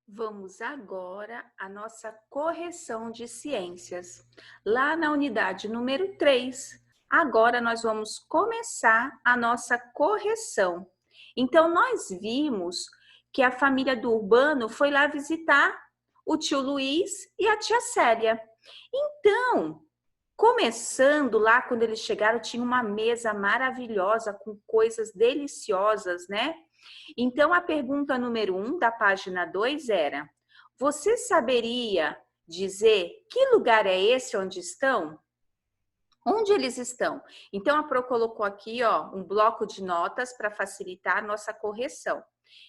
Vamos agora à nossa correção de ciências. Lá na unidade número 3, agora nós vamos começar a nossa correção. Então, nós vimos que a família do Urbano foi lá visitar o tio Luiz e a tia Célia. Então, começando lá, quando eles chegaram, tinha uma mesa maravilhosa com coisas deliciosas, né? Então, a pergunta número 1 da página 2 era: você saberia dizer que lugar é esse onde estão? Onde eles estão? Então, a Pro colocou aqui, ó, um bloco de notas para facilitar a nossa correção.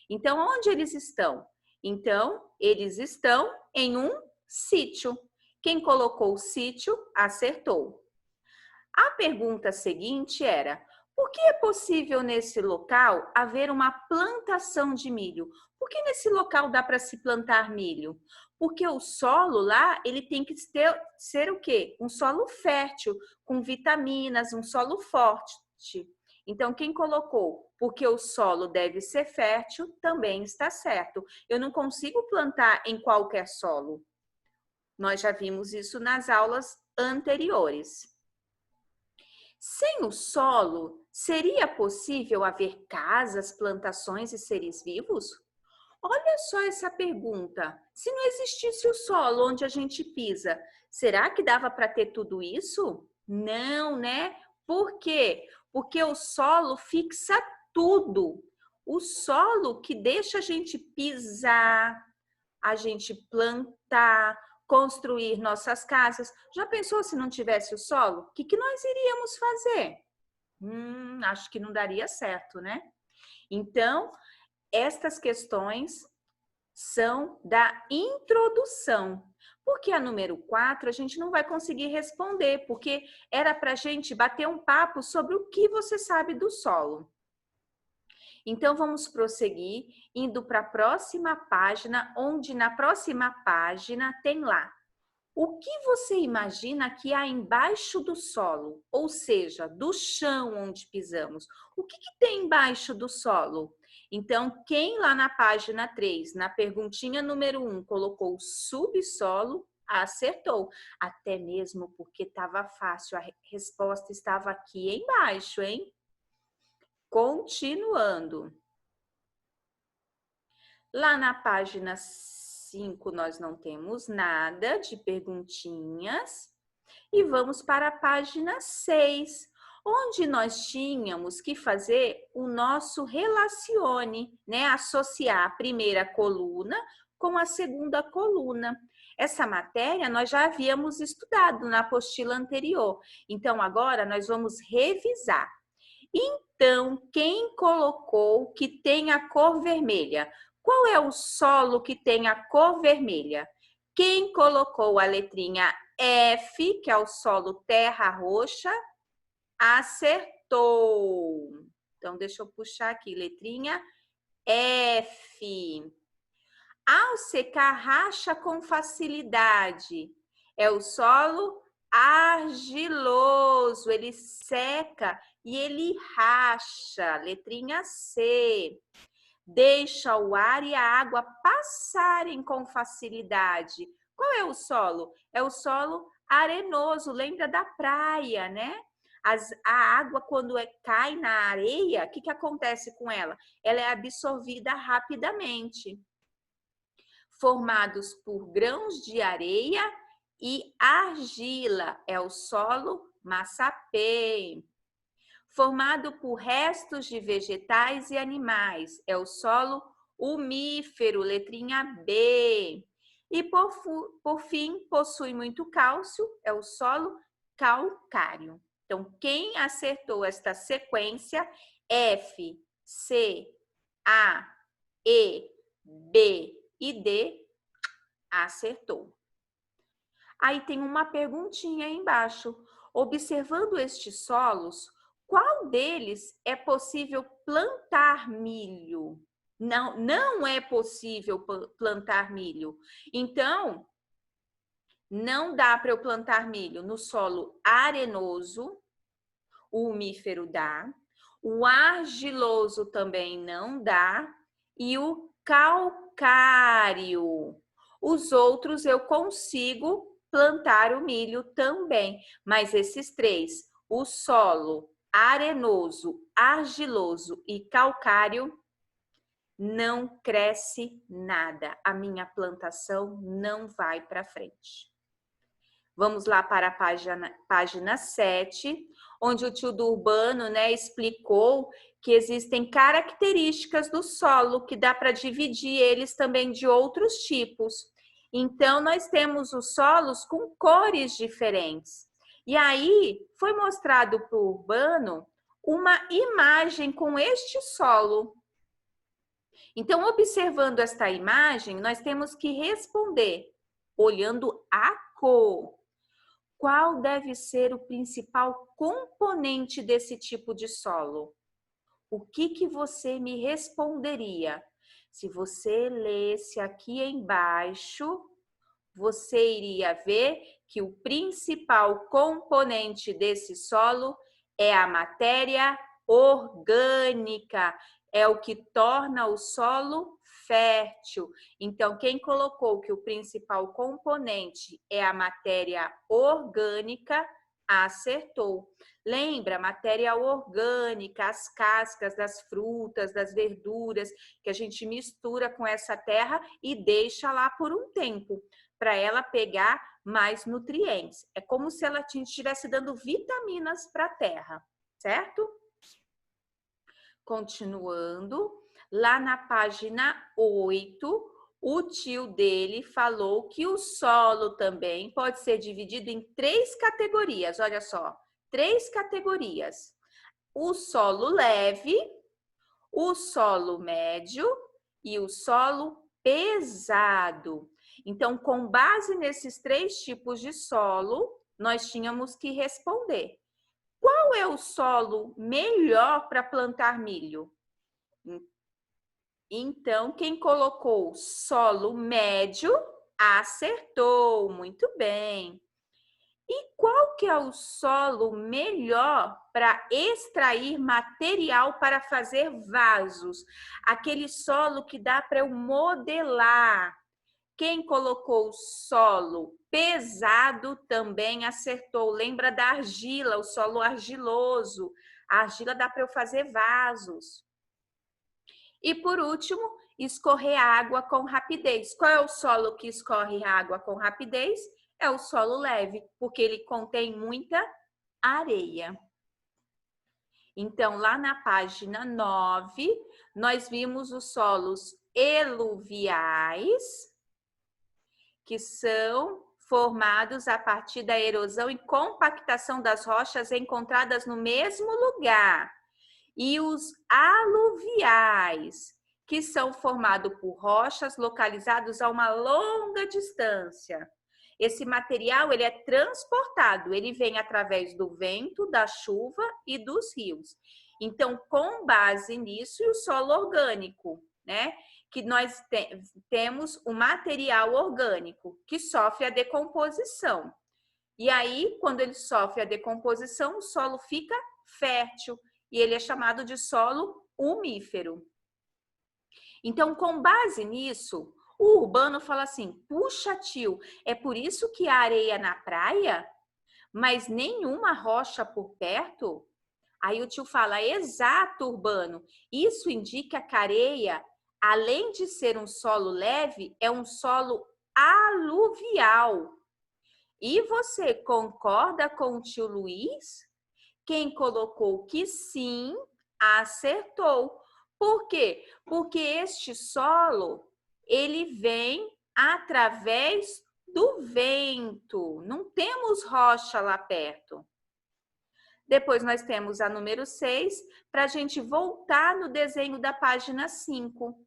Então, onde eles estão? Então, eles estão em um sítio. Quem colocou o sítio acertou. A pergunta seguinte era: por que é possível nesse local haver uma plantação de milho? Por que nesse local dá para se plantar milho? Porque o solo lá, ele tem que ser o quê? Um solo fértil, com vitaminas, um solo forte. Então, quem colocou porque o solo deve ser fértil, também está certo. Eu não consigo plantar em qualquer solo. Nós já vimos isso nas aulas anteriores. Sem o solo, seria possível haver casas, plantações e seres vivos? Olha só essa pergunta. Se não existisse o solo onde a gente pisa, será que dava para ter tudo isso? Não, né? Por quê? Porque o solo fixa tudo. O solo que deixa a gente pisar, a gente plantar, construir nossas casas. Já pensou se não tivesse o solo? O que nós iríamos fazer? Acho que não daria certo, né? Então, estas questões são da introdução. Porque a número 4 a gente não vai conseguir responder, porque era para a gente bater um papo sobre o que você sabe do solo. Então, vamos prosseguir indo para a próxima página, onde na próxima página tem lá: o que você imagina que há embaixo do solo, ou seja, do chão onde pisamos? O que tem embaixo do solo? Então, quem lá na página 3, na perguntinha número 1, colocou subsolo, acertou. Até mesmo porque estava fácil, a resposta estava aqui embaixo, hein? Continuando. Lá na página 5, nós não temos nada de perguntinhas. E vamos para a página 6, onde nós tínhamos que fazer o nosso relacione, né? Associar a primeira coluna com a segunda coluna. Essa matéria nós já havíamos estudado na apostila anterior. Então, agora nós vamos revisar. Então, quem colocou que tem a cor vermelha? Qual é o solo que tem a cor vermelha? Quem colocou a letrinha F, que é o solo terra roxa, acertou. Então, deixa eu puxar aqui, letrinha F. Ao secar, racha com facilidade. É o solo argiloso, ele seca e ele racha. Letrinha C. Deixa o ar e a água passarem com facilidade. Qual é o solo? É o solo arenoso, lembra da praia, né? A água, quando cai na areia, o que acontece com ela? Ela é absorvida rapidamente. Formados por grãos de areia e argila, é o solo massapê. Formado por restos de vegetais e animais, é o solo umífero, letrinha B. E por fim, possui muito cálcio, é o solo calcário. Então, quem acertou esta sequência, F, C, A, E, B e D, acertou. Aí tem uma perguntinha aí embaixo. Observando estes solos, qual deles é possível plantar milho? Não, não é possível plantar milho. Então, não dá para eu plantar milho no solo arenoso, o umífero dá, o argiloso também não dá, e o calcário. Os outros eu consigo plantar o milho também, mas esses três, o solo arenoso, argiloso e calcário, não cresce nada. A minha plantação não vai para frente. Vamos lá para a página 7, onde o tio do Urbano, né, explicou que existem características do solo que dá para dividir eles também de outros tipos. Então, nós temos os solos com cores diferentes. E aí, foi mostrado para o Urbano uma imagem com este solo. Então, observando esta imagem, nós temos que responder, olhando a cor. Qual deve ser o principal componente desse tipo de solo? O que você me responderia? Se você lesse aqui embaixo, você iria ver que o principal componente desse solo é a matéria orgânica, é o que torna o solo fértil. Então, quem colocou que o principal componente é a matéria orgânica, acertou. Lembra, matéria orgânica, as cascas das frutas, das verduras, que a gente mistura com essa terra e deixa lá por um tempo, para ela pegar mais nutrientes. É como se ela estivesse dando vitaminas para a terra, certo? Continuando, lá na página 8, o tio dele falou que o solo também pode ser dividido em 3 categorias. Olha só, 3 categorias. O solo leve, o solo médio e o solo pesado. Então, com base nesses 3 tipos de solo, nós tínhamos que responder. Qual é o solo melhor para plantar milho? Então, quem colocou solo médio, acertou, muito bem. E qual que é o solo melhor para extrair material para fazer vasos? Aquele solo que dá para eu modelar. Quem colocou solo pesado também acertou. Lembra da argila, o solo argiloso. A argila dá para eu fazer vasos. E por último, escorrer água com rapidez. Qual é o solo que escorre água com rapidez? É o solo leve, porque ele contém muita areia. Então, lá na página 9, nós vimos os solos eluviais, que são formados a partir da erosão e compactação das rochas encontradas no mesmo lugar. E os aluviais, que são formados por rochas localizadas a uma longa distância. Esse material ele é transportado, ele vem através do vento, da chuva e dos rios. Então, com base nisso, e o solo orgânico, né? Que nós temos o material orgânico que sofre a decomposição. E aí, quando ele sofre a decomposição, o solo fica fértil e ele é chamado de solo umífero. Então, com base nisso, o Urbano fala assim: puxa, tio, é por isso que há areia na praia, mas nenhuma rocha por perto? Aí o tio fala: exato, Urbano, isso indica que a areia, além de ser um solo leve, é um solo aluvial. E você concorda com o tio Luiz? Quem colocou que sim, acertou. Por quê? Porque este solo, ele vem através do vento. Não temos rocha lá perto. Depois nós temos a número 6, para a gente voltar no desenho da página 5.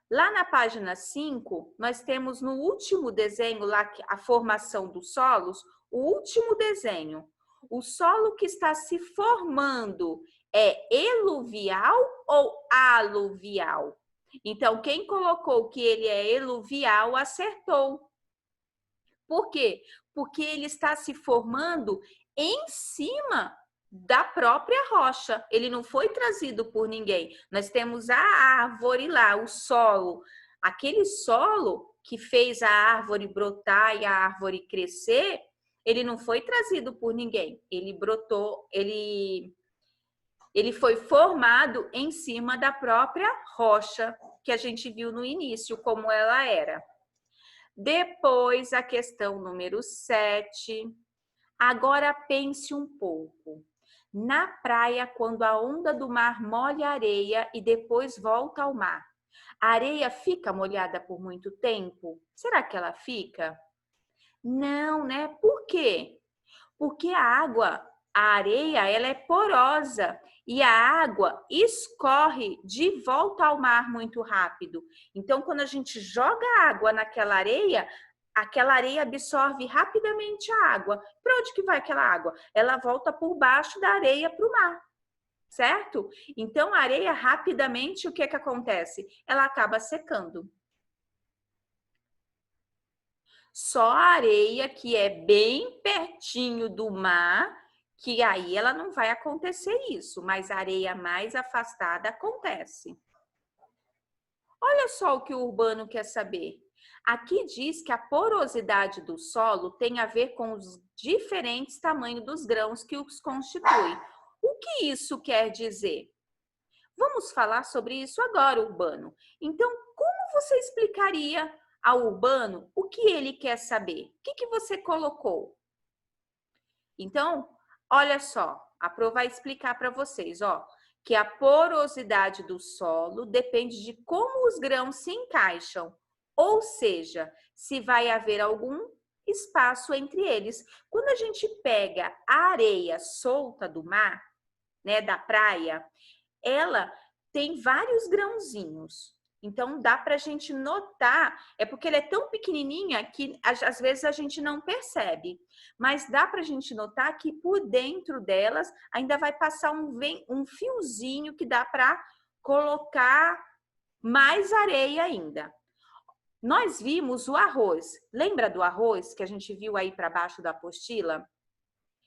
Lá na página 5, nós temos no último desenho, lá a formação dos solos, o último desenho. O solo que está se formando é eluvial ou aluvial? Então, quem colocou que ele é eluvial acertou. Por quê? Porque ele está se formando em cima da própria rocha. Ele não foi trazido por ninguém. Nós temos a árvore lá, o solo. Aquele solo que fez a árvore brotar e a árvore crescer, ele não foi trazido por ninguém. Ele brotou, ele foi formado em cima da própria rocha que a gente viu no início, como ela era. Depois, a questão número 7. Agora pense um pouco. Na praia, quando a onda do mar molha a areia e depois volta ao mar, a areia fica molhada por muito tempo? Será que ela fica? Não, né? Por quê? Porque a areia, ela é porosa e a água escorre de volta ao mar muito rápido. Então, quando a gente joga água naquela areia, aquela areia absorve rapidamente a água. Para onde que vai aquela água? Ela volta por baixo da areia para o mar, certo? Então, a areia rapidamente, o que que acontece? Ela acaba secando. Só a areia que é bem pertinho do mar, que aí ela não vai acontecer isso, mas a areia mais afastada acontece. Olha só o que o Urbano quer saber. Aqui diz que a porosidade do solo tem a ver com os diferentes tamanhos dos grãos que os constituem. O que isso quer dizer? Vamos falar sobre isso agora, Urbano. Então, como você explicaria ao Urbano o que ele quer saber? O que você colocou? Então, olha só, a Pro vai explicar para vocês, ó, que a porosidade do solo depende de como os grãos se encaixam, ou seja, se vai haver algum espaço entre eles. Quando a gente pega a areia solta do mar, né, da praia, ela tem vários grãozinhos. Então, dá para a gente notar, é porque ela é tão pequenininha que às vezes a gente não percebe, mas dá para a gente notar que por dentro delas ainda vai passar um fiozinho que dá para colocar mais areia ainda. Nós vimos o arroz. Lembra do arroz que a gente viu aí para baixo da apostila?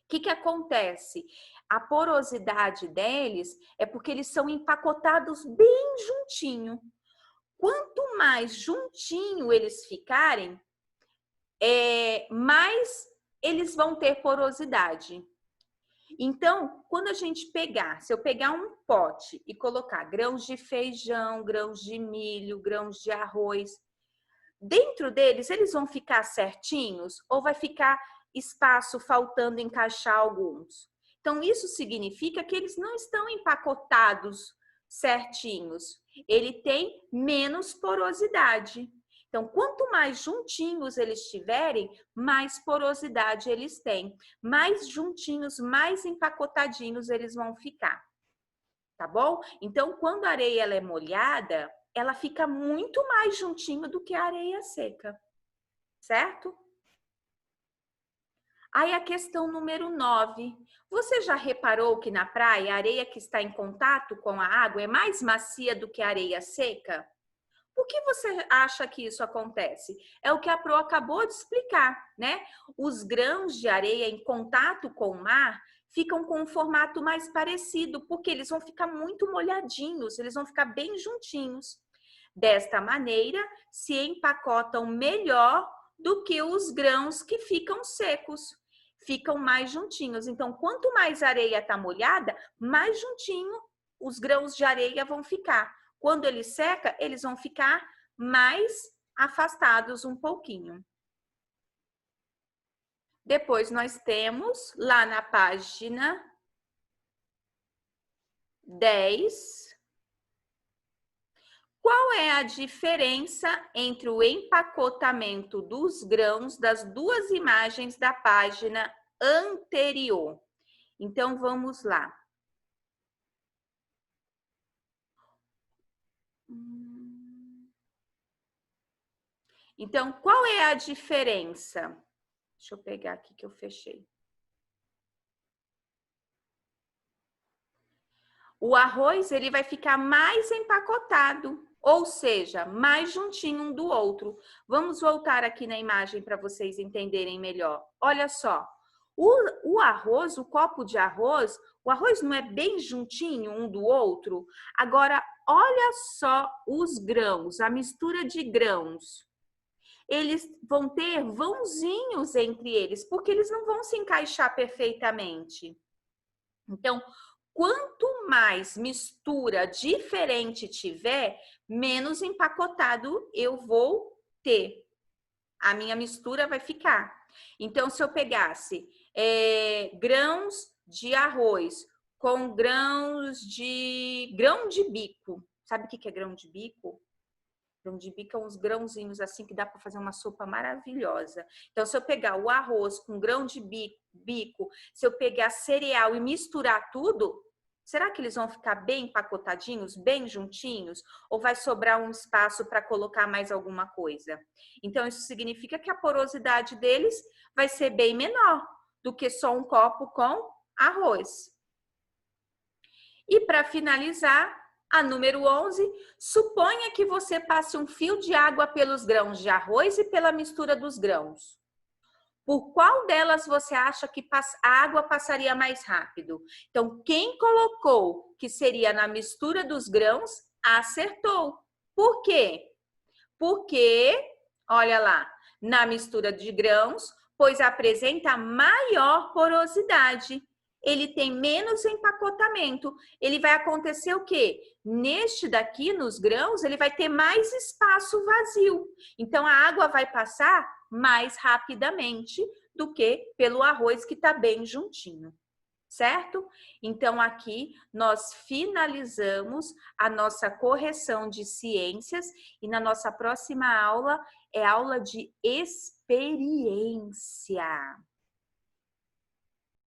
O que acontece? A porosidade deles é porque eles são empacotados bem juntinho. Quanto mais juntinho eles ficarem, mais eles vão ter porosidade. Então, quando a gente se eu pegar um pote e colocar grãos de feijão, grãos de milho, grãos de arroz, dentro deles, eles vão ficar certinhos ou vai ficar espaço faltando encaixar alguns? Então, isso significa que eles não estão empacotados certinhos. Ele tem menos porosidade. Então, quanto mais juntinhos eles estiverem, mais porosidade eles têm. Mais juntinhos, mais empacotadinhos eles vão ficar. Tá bom? Então, quando a areia ela é molhada, ela fica muito mais juntinho do que a areia seca. Certo? Aí a questão número 9. Você já reparou que na praia a areia que está em contato com a água é mais macia do que a areia seca? Por que você acha que isso acontece? É o que a Pro acabou de explicar, né? Os grãos de areia em contato com o mar ficam com um formato mais parecido, porque eles vão ficar muito molhadinhos, eles vão ficar bem juntinhos. Desta maneira, se empacotam melhor do que os grãos que ficam secos. Ficam mais juntinhos. Então, quanto mais a areia está molhada, mais juntinho os grãos de areia vão ficar. Quando ele seca, eles vão ficar mais afastados um pouquinho. Depois nós temos lá na página 10. Qual é a diferença entre o empacotamento dos grãos das duas imagens da página anterior? Então, vamos lá. Então, qual é a diferença? Deixa eu pegar aqui que eu fechei. O arroz, ele vai ficar mais empacotado, ou seja, mais juntinho um do outro. Vamos voltar aqui na imagem para vocês entenderem melhor. Olha só, o arroz, o copo de arroz, O arroz não é bem juntinho um do outro? Agora, olha só os grãos, a mistura de grãos. Eles vão ter vãozinhos entre eles, porque eles não vão se encaixar perfeitamente. Então, quanto mais mistura diferente tiver, menos empacotado eu vou ter. A minha mistura vai ficar. Então, se eu pegasse grãos de arroz com grão de bico. Sabe o que é grão de bico? Grão de bico é uns grãozinhos assim que dá para fazer uma sopa maravilhosa. Então, se eu pegar o arroz com grão de bico, se eu pegar cereal e misturar tudo, será que eles vão ficar bem empacotadinhos, bem juntinhos? Ou vai sobrar um espaço para colocar mais alguma coisa? Então, isso significa que a porosidade deles vai ser bem menor do que só um copo com arroz. E para finalizar, a número 11, suponha que você passe um fio de água pelos grãos de arroz e pela mistura dos grãos. Por qual delas você acha que a água passaria mais rápido? Então, quem colocou que seria na mistura dos grãos, acertou. Por quê? Porque, olha lá, na mistura de grãos, pois apresenta maior porosidade. Ele tem menos empacotamento. Ele vai acontecer o quê? Neste daqui, nos grãos, ele vai ter mais espaço vazio. Então, a água vai passar mais rapidamente do que pelo arroz que está bem juntinho, certo? Então, aqui nós finalizamos a nossa correção de ciências e na nossa próxima aula é aula de experiência.